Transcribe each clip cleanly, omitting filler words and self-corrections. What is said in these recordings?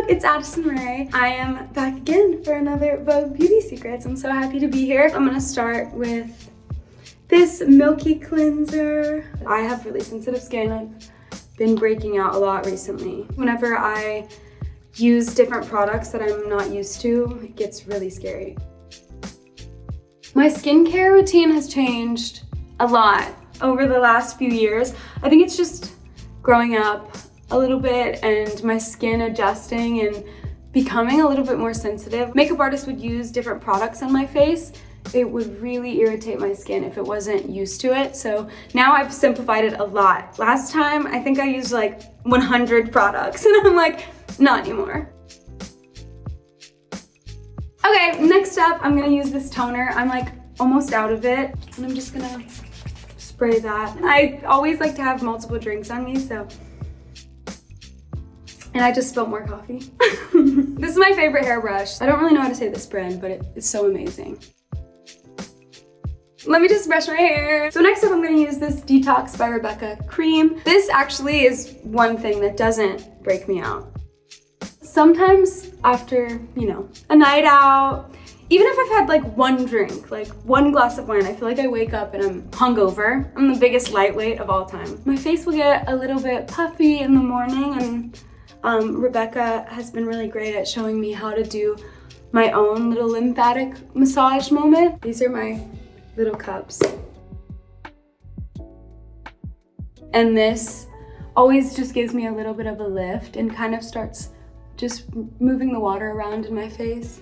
Vogue, it's Addison Rae. I am back again for another Vogue Beauty Secrets. I'm so happy to be here. I'm gonna start with this milky cleanser. I have really sensitive skin. I've been breaking out a lot recently. Whenever I use different products that I'm not used to, it gets really scary. My skincare routine has changed a lot over the last few years. I think it's just growing up a little bit and my skin adjusting and becoming a little bit more sensitive. Makeup artists would use different products on my face. It would really irritate my skin if it wasn't used to it. So now I've simplified it a lot. Last time, I think I used like 100 products and I'm like, not anymore. Okay, next up, I'm gonna use this toner. I'm like almost out of it and I'm just gonna spray that. I always like to have multiple drinks on me, so. And I just spilled more coffee. This is my favorite hairbrush. I don't really know how to say this brand, but it's so amazing. Let me just brush my hair. So next up, I'm gonna use this Detox by Rebecca cream. This actually is one thing that doesn't break me out. Sometimes after, you know, a night out, even if I've had like one drink, like one glass of wine, I feel like I wake up and I'm hungover. I'm the biggest lightweight of all time. My face will get a little bit puffy in the morning, and Rebecca has been really great at showing me how to do my own little lymphatic massage moment. These are my little cups. And this always just gives me a little bit of a lift and kind of starts just moving the water around in my face.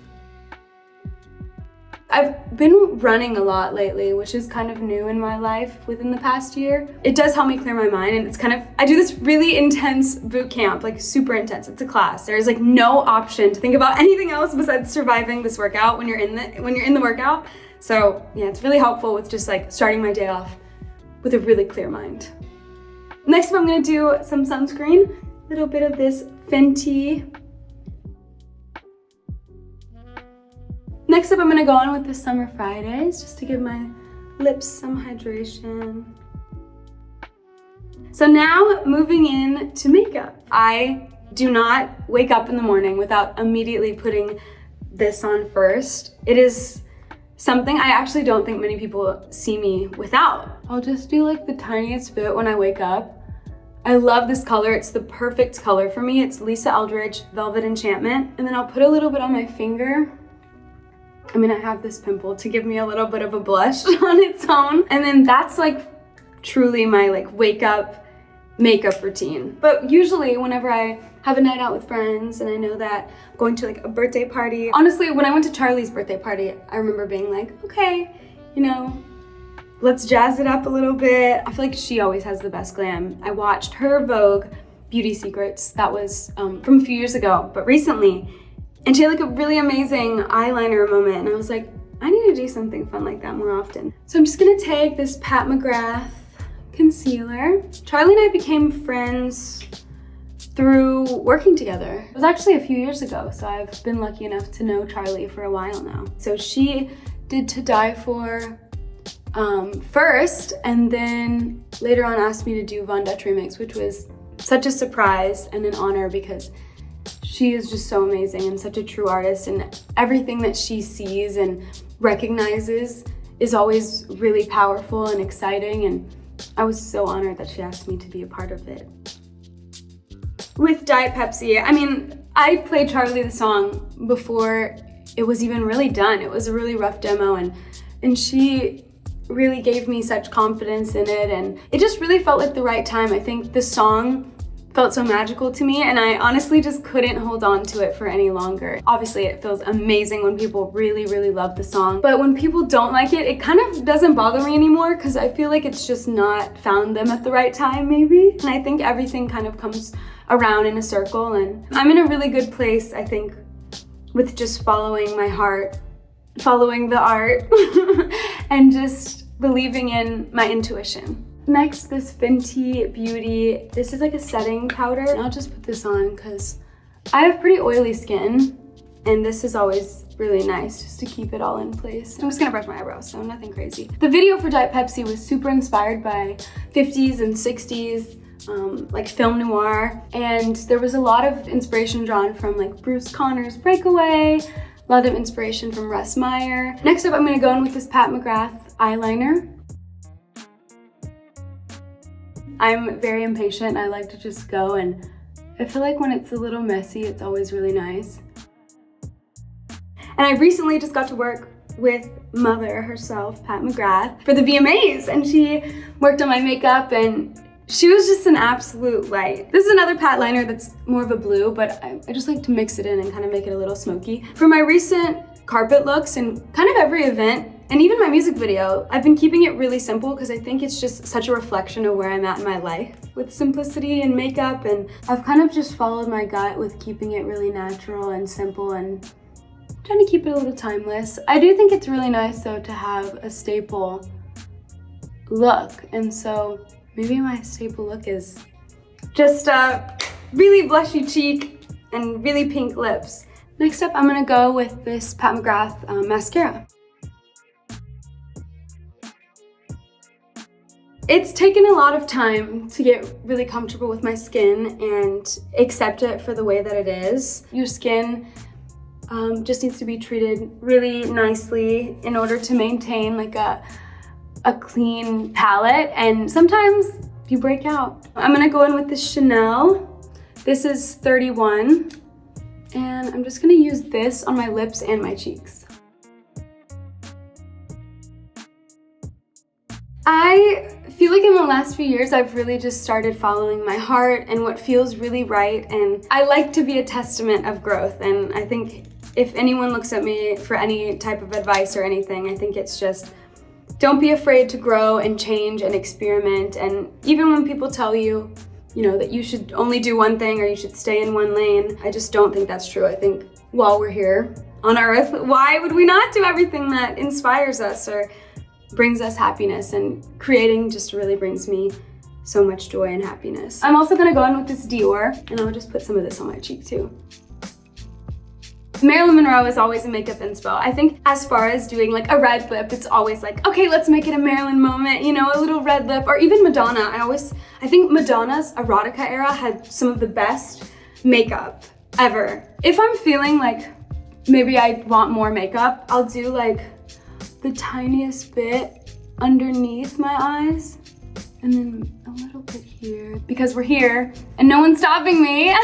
I've been running a lot lately, which is kind of new in my life within the past year. It does help me clear my mind, and it's kind of, I do this really intense boot camp, like super intense. It's a class. There's like no option to think about anything else besides surviving this workout when you're in the workout. So yeah, it's really helpful with just like starting my day off with a really clear mind. Next up, I'm gonna do some sunscreen. A little bit of this Fenty. Next up, I'm gonna go on with the Summer Fridays just to give my lips some hydration. So now moving in to makeup. I do not wake up in the morning without immediately putting this on first. It is something I actually don't think many people see me without. I'll just do like the tiniest bit when I wake up. I love this color. It's the perfect color for me. It's Lisa Eldridge Velvet Enchantment. And then I'll put a little bit on my finger. I mean, I have this pimple to give me a little bit of a blush on its own. And then that's like truly my like wake up makeup routine. But usually whenever I have a night out with friends and I know that I'm going to like a birthday party. Honestly, when I went to Charli's birthday party, I remember being like, okay, you know, let's jazz it up a little bit. I feel like she always has the best glam. I watched her Vogue Beauty Secrets. That was from a few years ago, but recently. And she had like a really amazing eyeliner moment. And I was like, I need to do something fun like that more often. So I'm just gonna take this Pat McGrath concealer. Charli and I became friends through working together. It was actually a few years ago, so I've been lucky enough to know Charli for a while now. So she did To Die For first, and then later on asked me to do Von Dutch Remix, which was such a surprise and an honor because she is just so amazing and such a true artist, and everything that she sees and recognizes is always really powerful and exciting, and I was so honored that she asked me to be a part of it. With Diet Pepsi, I mean, I played Charli the song before it was even really done. It was a really rough demo, and she really gave me such confidence in it, and it just really felt like the right time. I think the song felt so magical to me, and I honestly just couldn't hold on to it for any longer. Obviously, it feels amazing when people really, really love the song, but when people don't like it, it kind of doesn't bother me anymore because I feel like it's just not found them at the right time, maybe. And I think everything kind of comes around in a circle, and I'm in a really good place, I think, with just following my heart, following the art, and just believing in my intuition. Next, this Fenty Beauty. This is like a setting powder. And I'll just put this on because I have pretty oily skin, and this is always really nice just to keep it all in place. I'm just gonna brush my eyebrows, so nothing crazy. The video for Diet Pepsi was super inspired by 50s and 60s like film noir. And there was a lot of inspiration drawn from like Bruce Connor's Breakaway, a lot of inspiration from Russ Meyer. Next up, I'm gonna go in with this Pat McGrath eyeliner. I'm very impatient. I like to just go, and I feel like when it's a little messy, it's always really nice. And I recently just got to work with Mother herself, Pat McGrath, for the VMAs, and she worked on my makeup, and she was just an absolute light. This is another Pat liner that's more of a blue, but I just like to mix it in and kind of make it a little smoky. For my recent carpet looks and kind of every event, and even my music video, I've been keeping it really simple because I think it's just such a reflection of where I'm at in my life with simplicity and makeup, and I've kind of just followed my gut with keeping it really natural and simple and trying to keep it a little timeless. I do think it's really nice though to have a staple look, and so maybe my staple look is just a really blushy cheek and really pink lips. Next up, I'm gonna go with this Pat McGrath mascara. It's taken a lot of time to get really comfortable with my skin and accept it for the way that it is. Your skin just needs to be treated really nicely in order to maintain like a clean palette, and sometimes you break out. I'm gonna go in with this Chanel. This is 31, and I'm just gonna use this on my lips and my cheeks. I feel like in the last few years, I've really just started following my heart and what feels really right, and I like to be a testament of growth, and I think if anyone looks at me for any type of advice or anything, I think it's just don't be afraid to grow and change and experiment. And even when people tell you, you know, that you should only do one thing or you should stay in one lane, I just don't think that's true. I think while we're here on Earth, why would we not do everything that inspires us or brings us happiness? And creating just really brings me so much joy and happiness. I'm also gonna go in with this Dior, and I'll just put some of this on my cheek too. Marilyn Monroe is always a makeup inspo. I think as far as doing like a red lip, it's always like, okay, let's make it a Marilyn moment, you know, a little red lip, or even Madonna. I think Madonna's erotica era had some of the best makeup ever. If I'm feeling like maybe I want more makeup, I'll do like the tiniest bit underneath my eyes, and then a little bit here, because we're here and no one's stopping me.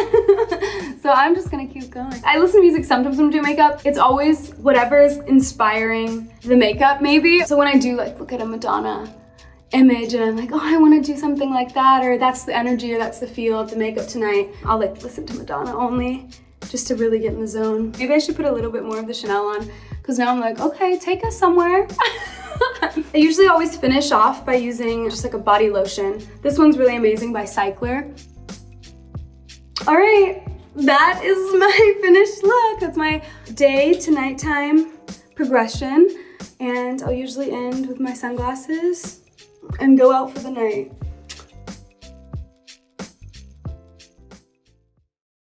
So I'm just gonna keep going. I listen to music sometimes when I'm doing makeup. It's always whatever is inspiring the makeup maybe. So when I do like look at a Madonna image and I'm like, oh, I wanna do something like that, or that's the energy or that's the feel of the makeup tonight, I'll like listen to Madonna only just to really get in the zone. Maybe I should put a little bit more of the Chanel on, because now I'm like, okay, take us somewhere. I usually always finish off by using just like a body lotion. This one's really amazing by Cycler. All right, that is my finished look. That's my day to nighttime progression. And I'll usually end with my sunglasses and go out for the night.